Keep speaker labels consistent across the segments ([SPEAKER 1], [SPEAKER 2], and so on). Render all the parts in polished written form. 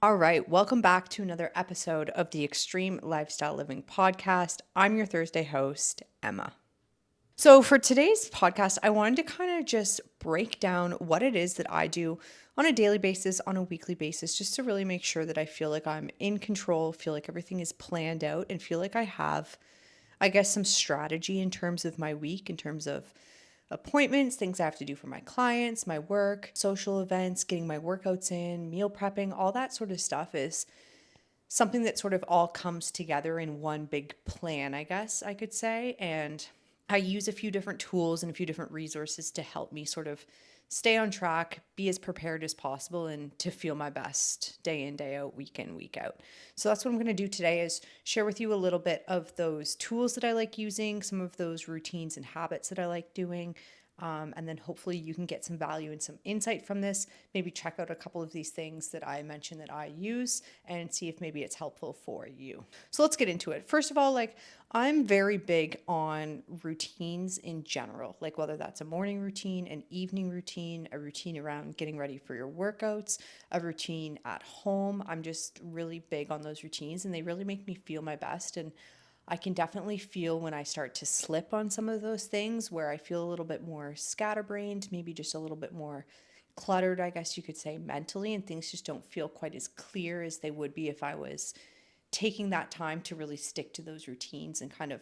[SPEAKER 1] All right, welcome back to another episode of the Extreme Lifestyle Living Podcast. I'm your Thursday host, Emma. So, for today's podcast, I wanted to kind of just break down what it is that I do on a daily basis, on a weekly basis, just to really make sure that I feel like I'm in control, feel like everything is planned out, and feel like I have, I guess, some strategy in terms of my week, in terms of appointments, things I have to do for my clients, my work, social events, getting my workouts in, meal prepping, all that sort of stuff is something that sort of all comes together in one big plan, I guess I could say. And I use a few different tools and a few different resources to help me sort of stay on track, be as prepared as possible, and to feel my best day in, day out, week in, week out. So that's what I'm going to do today is share with you a little bit of those tools that I like using, some of those routines and habits that I like doing, and then hopefully you can get some value and some insight from this. Maybe check out a couple of these things that I mentioned that I use and see if maybe it's helpful for you. So let's get into it. First of all, I'm very big on routines in general, like whether that's a morning routine, an evening routine, a routine around getting ready for your workouts, a routine at home. I'm just really big on those routines and they really make me feel my best. And I can definitely feel when I start to slip on some of those things where I feel a little bit more scatterbrained, maybe just a little bit more cluttered, I guess you could say, mentally, and things just don't feel quite as clear as they would be if I was taking that time to really stick to those routines and kind of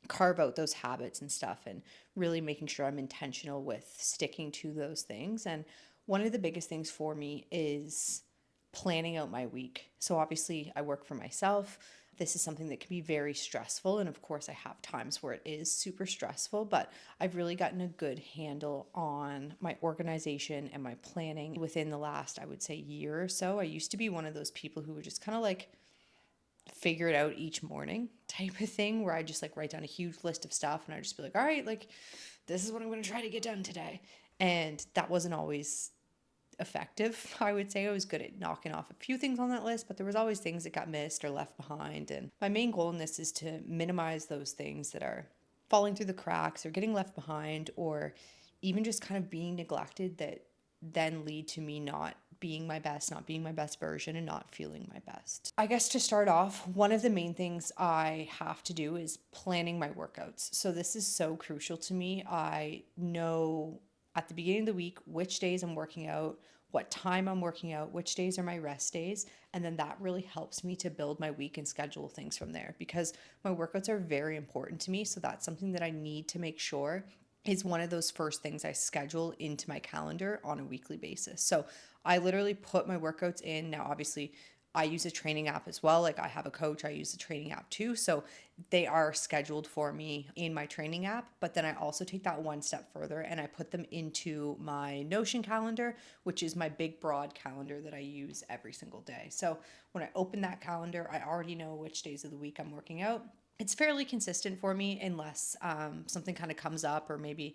[SPEAKER 1] carve out those habits and stuff and really making sure I'm intentional with sticking to those things. And one of the biggest things for me is planning out my week. So obviously, I work for myself. This is something that can be very stressful. And of course, I have times where it is super stressful, but I've really gotten a good handle on my organization and my planning within the last, I would say, year or so. I used to be one of those people who would just kind of like figure it out each morning type of thing, where I just like write down a huge list of stuff and I just be like, all right, like this is what I'm going to try to get done today. And that wasn't always effective. I would say I was good at knocking off a few things on that list, but there was always things that got missed or left behind. And my main goal in this is to minimize those things that are falling through the cracks or getting left behind or even just kind of being neglected that then lead to me not being my best, not being my best version, and not feeling my best. I guess to start off, one of the main things I have to do is planning my workouts. So this is so crucial to me. I know at the beginning of the week which days I'm working out, what time I'm working out, which days are my rest days, and then that really helps me to build my week and schedule things from there because my workouts are very important to me. So that's something that I need to make sure is one of those first things I schedule into my calendar on a weekly basis. So I literally put my workouts in. Now, obviously, I use a training app as well. Like I have a coach, I use the training app too. So they are scheduled for me in my training app. But then I also take that one step further and I put them into my Notion calendar, which is my big broad calendar that I use every single day. So when I open that calendar, I already know which days of the week I'm working out. It's fairly consistent for me unless something kind of comes up or maybe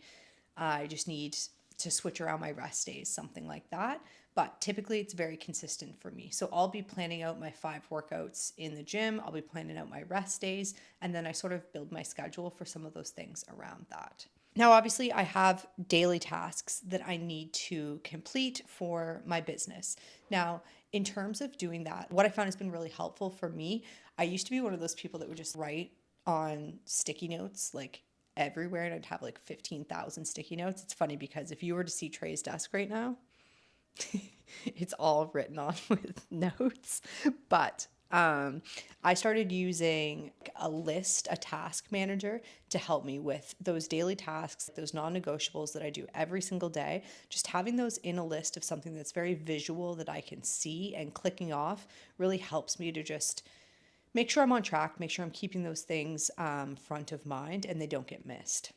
[SPEAKER 1] I just need to switch around my rest days, something like that. But typically it's very consistent for me. So I'll be planning out my 5 workouts in the gym, I'll be planning out my rest days, and then I sort of build my schedule for some of those things around that. Now, obviously, I have daily tasks that I need to complete for my business. Now, in terms of doing that, what I found has been really helpful for me, I used to be one of those people that would just write on sticky notes like everywhere, and I'd have like 15,000 sticky notes. It's funny because if you were to see Trey's desk right now, it's all written on with notes. But I started using a list, a task manager to help me with those daily tasks, those non negotiables that I do every single day. Just having those in a list of something that's very visual that I can see and clicking off really helps me to just make sure I'm on track, make sure I'm keeping those things front of mind and they don't get missed.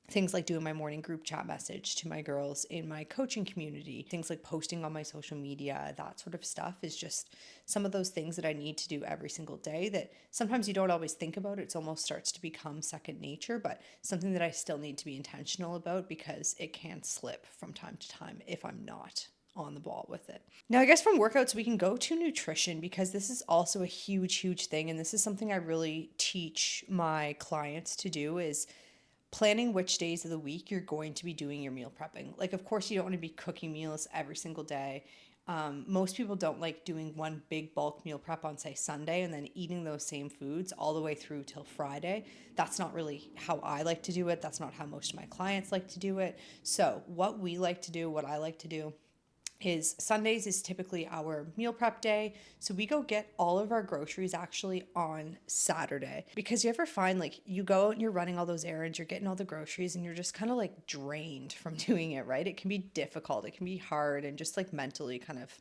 [SPEAKER 1] Things like doing my morning group chat message to my girls in my coaching community, things like posting on my social media, that sort of stuff is just some of those things that I need to do every single day that sometimes you don't always think about. It almost starts to become second nature, but something that I still need to be intentional about because it can slip from time to time if I'm not on the ball with it. Now, I guess from workouts, we can go to nutrition because this is also a huge, huge thing. And this is something I really teach my clients to do is planning which days of the week you're going to be doing your meal prepping. Like, of course, you don't want to be cooking meals every single day. Most people don't like doing one big bulk meal prep on, say, Sunday and then eating those same foods all the way through till Friday. That's not really how I like to do it. That's not how most of my clients like to do it. So, what we like to do, what I like to do, is Sundays is typically our meal prep day. So we go get all of our groceries actually on Saturday. Because you ever find like you go out and you're running all those errands, you're getting all the groceries and you're just kind of like drained from doing it, right? It can be difficult, it can be hard and just like mentally kind of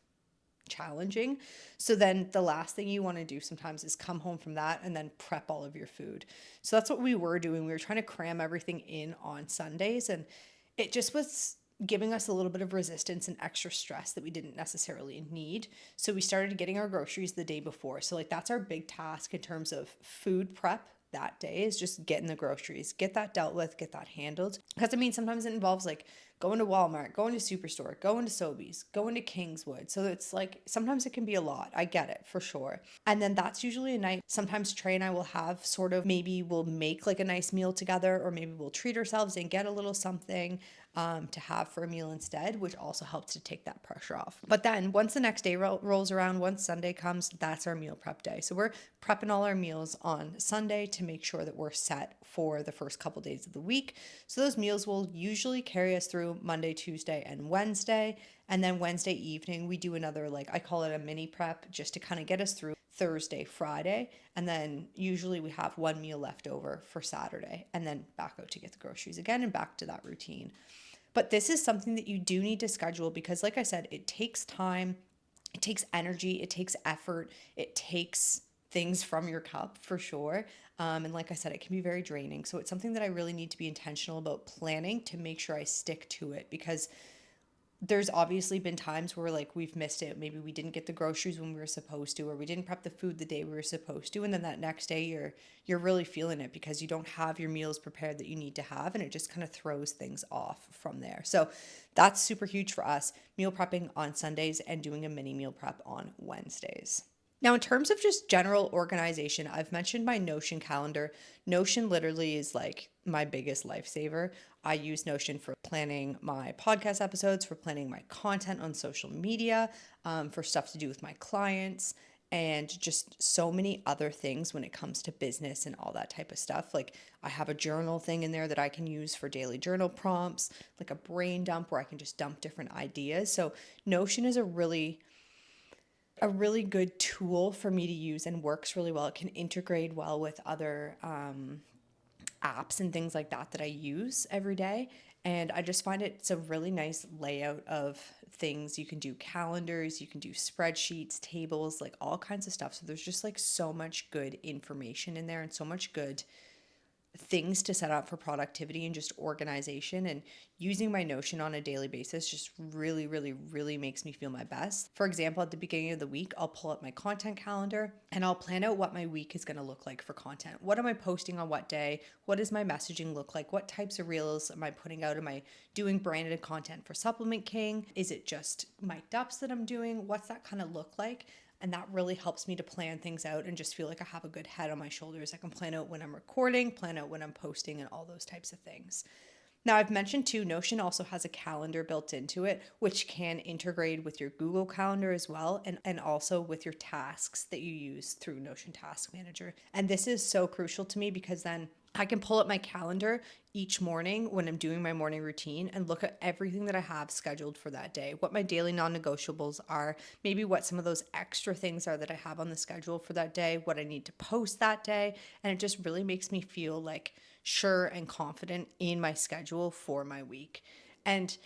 [SPEAKER 1] challenging. So then the last thing you want to do sometimes is come home from that and then prep all of your food. So that's what we were doing. We were trying to cram everything in on Sundays, and it just was giving us a little bit of resistance and extra stress that we didn't necessarily need. So we started getting our groceries the day before. So like that's our big task in terms of food prep that day, is just getting the groceries, get that dealt with, get that handled. Because I mean, sometimes it involves like going to Walmart, going to Superstore, going to Sobeys, going to Kingswood. So it's like sometimes it can be a lot. I get it for sure. And then that's usually a night. Sometimes Trey and I will have sort of, maybe we'll make like a nice meal together, or maybe we'll treat ourselves and get a little something to have for a meal instead, which also helps to take that pressure off. But then once the next day rolls around, once Sunday comes, that's our meal prep day. So we're prepping all our meals on Sunday to make sure that we're set for the first couple days of the week. So those meals will usually carry us through Monday, Tuesday, and Wednesday. And then Wednesday evening, we do another, like I call it a mini prep, just to kind of get us through Thursday, Friday. And then usually we have one meal left over for Saturday, and then back out to get the groceries again and back to that routine. But this is something that you do need to schedule because, like I said, it takes time, it takes energy, it takes effort, it takes things from your cup for sure. And like I said, it can be very draining. So it's something that I really need to be intentional about planning to make sure I stick to it, because there's obviously been times where like we've missed it. Maybe we didn't get the groceries when we were supposed to, or we didn't prep the food the day we were supposed to, and then that next day you're really feeling it because you don't have your meals prepared that you need to have, and it just kind of throws things off from there. So that's super huge for us, meal prepping on Sundays and doing a mini meal prep on Wednesdays. Now, in terms of just general organization, I've mentioned my Notion calendar. Notion literally is like my biggest lifesaver. I use Notion for planning my podcast episodes, for planning my content on social media, for stuff to do with my clients, and just so many other things when it comes to business and all that type of stuff. Like I have a journal thing in there that I can use for daily journal prompts, like a brain dump where I can just dump different ideas. So Notion is a really good tool for me to use and works really well. It can integrate well with other apps and things like that that I use every day. And I just find it's a really nice layout of things. You can do calendars, you can do spreadsheets, tables, like all kinds of stuff. So there's just like so much good information in there and so much good things to set up for productivity and just organization. And using my Notion on a daily basis just really, really, really makes me feel my best. For example, at the beginning of the week, I'll pull up my content calendar and I'll plan out what my week is going to look like for content. What am I posting on what day? What does my messaging look like? What types of reels am I putting out? Am I doing branded content for Supplement King? Is it just mic'd ups that I'm doing? What's that kind of look like? And that really helps me to plan things out and just feel like I have a good head on my shoulders. I can plan out when I'm recording, plan out when I'm posting, and all those types of things. Now, I've mentioned too, Notion also has a calendar built into it, which can integrate with your Google Calendar as well, and also with your tasks that you use through Notion Task Manager. And this is so crucial to me because then I can pull up my calendar each morning when I'm doing my morning routine and look at everything that I have scheduled for that day, what my daily non-negotiables are, maybe what some of those extra things are that I have on the schedule for that day, what I need to post that day. And it just really makes me feel like sure and confident in my schedule for my week. And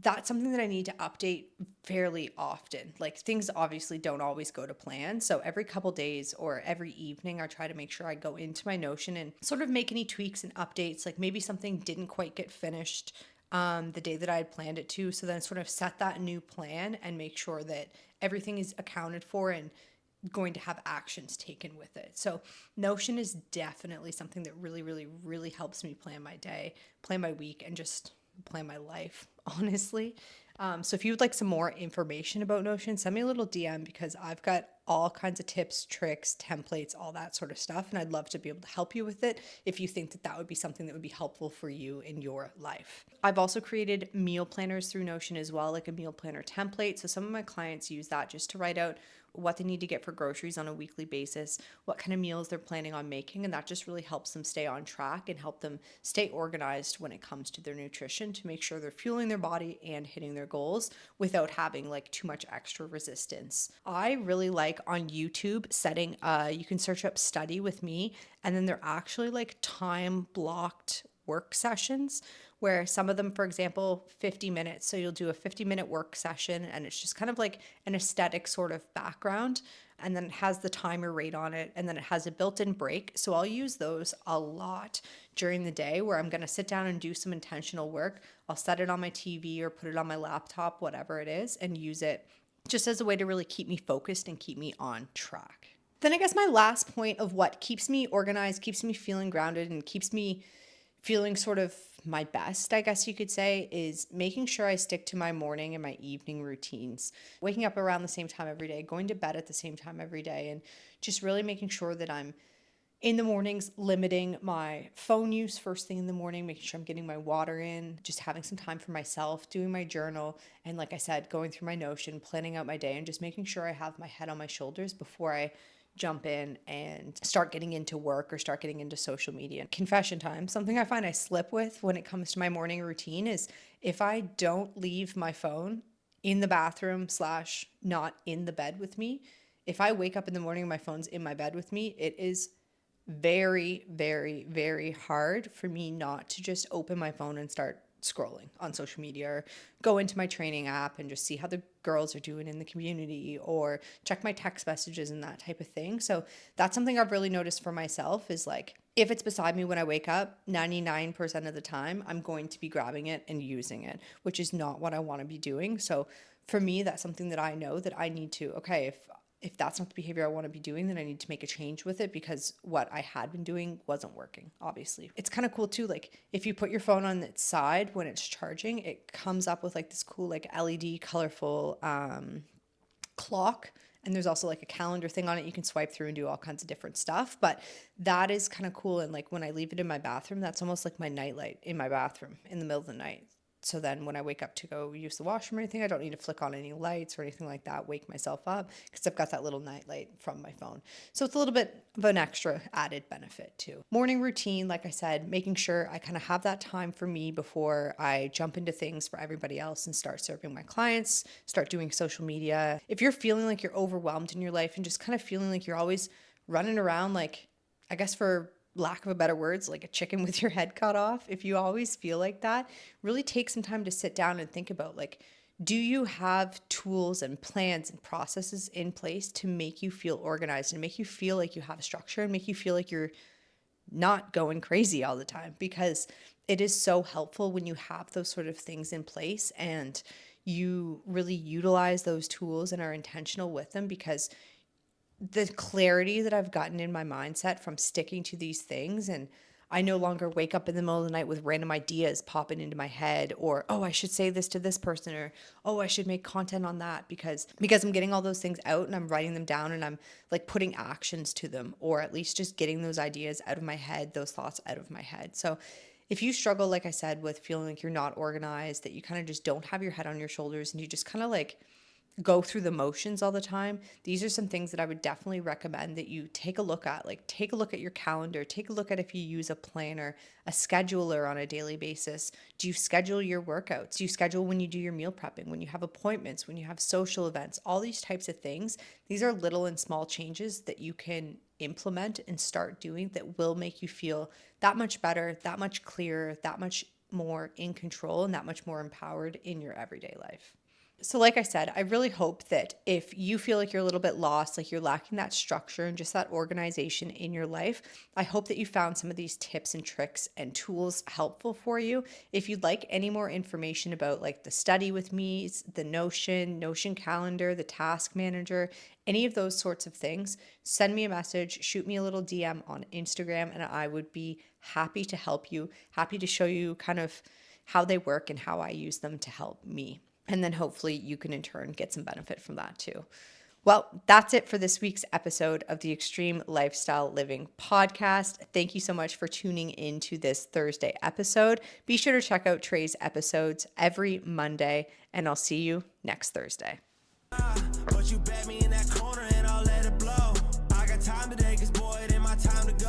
[SPEAKER 1] that's something that I need to update fairly often. Like things obviously don't always go to plan. So every couple days or every evening, I try to make sure I go into my Notion and sort of make any tweaks and updates. Like maybe something didn't quite get finished the day that I had planned it to. So then sort of set that new plan and make sure that everything is accounted for and going to have actions taken with it. So Notion is definitely something that really, really, really helps me plan my day, plan my week, and just plan my life, honestly. So if you would like some more information about Notion, send me a little DM because I've got all kinds of tips, tricks, templates, all that sort of stuff. And I'd love to be able to help you with it if you think that that would be something that would be helpful for you in your life. I've also created meal planners through Notion as well, like a meal planner template. So some of my clients use that just to write out what they need to get for groceries on a weekly basis, what kind of meals they're planning on making. And that just really helps them stay on track and help them stay organized when it comes to their nutrition to make sure they're fueling their body and hitting their goals without having like too much extra resistance. I really like on YouTube setting, you can search up study with me, and then they're actually like time blocked work sessions where some of them, for example, 50 minutes. So you'll do a 50-minute work session and it's just kind of like an aesthetic sort of background. And then it has the timer rate on it. And then it has a built-in break. So I'll use those a lot during the day where I'm going to sit down and do some intentional work. I'll set it on my TV or put it on my laptop, whatever it is, and use it just as a way to really keep me focused and keep me on track. Then I guess my last point of what keeps me organized, keeps me feeling grounded, and keeps me feeling sort of my best, I guess you could say, is making sure I stick to my morning and my evening routines. Waking up around the same time every day, going to bed at the same time every day, and just really making sure that I'm in the mornings limiting my phone use first thing in the morning, making sure I'm getting my water in, just having some time for myself, doing my journal, and like I said, going through my Notion, planning out my day, and just making sure I have my head on my shoulders before I jump in and start getting into work or start getting into social media. Confession time, something I find I slip with when it comes to my morning routine is if I don't leave my phone in the bathroom / not in the bed with me, if I wake up in the morning and my phone's in my bed with me, it is very, very, very hard for me not to just open my phone and start scrolling on social media or go into my training app and just see how the girls are doing in the community or check my text messages and that type of thing. So that's something I've really noticed for myself is like, if it's beside me when I wake up, 99% of the time, I'm going to be grabbing it and using it, which is not what I want to be doing. So for me, that's something that I know that I need to, okay, if that's not the behavior I want to be doing, then I need to make a change with it because what I had been doing wasn't working, obviously. It's kind of cool too. Like if you put your phone on its side when it's charging, it comes up with like this cool, like LED colorful clock. And there's also like a calendar thing on it. You can swipe through and do all kinds of different stuff. But that is kind of cool. And like when I leave it in my bathroom, that's almost like my nightlight in my bathroom in the middle of the night. So then when I wake up to go use the washroom or anything, I don't need to flick on any lights or anything like that, wake myself up because I've got that little night light from my phone. So it's a little bit of an extra added benefit too. Morning routine, like I said, making sure I kind of have that time for me before I jump into things for everybody else and start serving my clients, start doing social media. If you're feeling like you're overwhelmed in your life and just kind of feeling like you're always running around like, I guess for lack of a better words, like a chicken with your head cut off, if you always feel like that, really take some time to sit down and think about like, do you have tools and plans and processes in place to make you feel organized and make you feel like you have a structure and make you feel like you're not going crazy all the time? Because it is so helpful when you have those sort of things in place and you really utilize those tools and are intentional with them, because the clarity that I've gotten in my mindset from sticking to these things, and I no longer wake up in the middle of the night with random ideas popping into my head or, oh, I should say this to this person, or, oh, I should make content on that, because I'm getting all those things out and I'm writing them down and I'm like putting actions to them, or at least just getting those ideas out of my head, those thoughts out of my head. So if you struggle, like I said, with feeling like you're not organized, that you kind of just don't have your head on your shoulders and you just kind of like go through the motions all the time, these are some things that I would definitely recommend that you take a look at. Like take a look at your calendar, take a look at if you use a planner, a scheduler on a daily basis. Do you schedule your workouts? Do you schedule when you do your meal prepping, when you have appointments, when you have social events, all these types of things? These are little and small changes that you can implement and start doing that will make you feel that much better, that much clearer, that much more in control, and that much more empowered in your everyday life. So like I said, I really hope that if you feel like you're a little bit lost, like you're lacking that structure and just that organization in your life, I hope that you found some of these tips and tricks and tools helpful for you. If you'd like any more information about like the study with me, the Notion calendar, the task manager, any of those sorts of things, send me a message, shoot me a little DM on Instagram, and I would be happy to help you, happy to show you kind of how they work and how I use them to help me. And then hopefully you can in turn get some benefit from that too. Well, that's it for this week's episode of the Extreme Lifestyle Living podcast. Thank you so much for tuning into this Thursday episode. Be sure to check out Trey's episodes every Monday, and I'll see you next Thursday.
[SPEAKER 2] But you bet me in that corner and I'll let it blow. I got time today, 'cause boy, it ain't my time to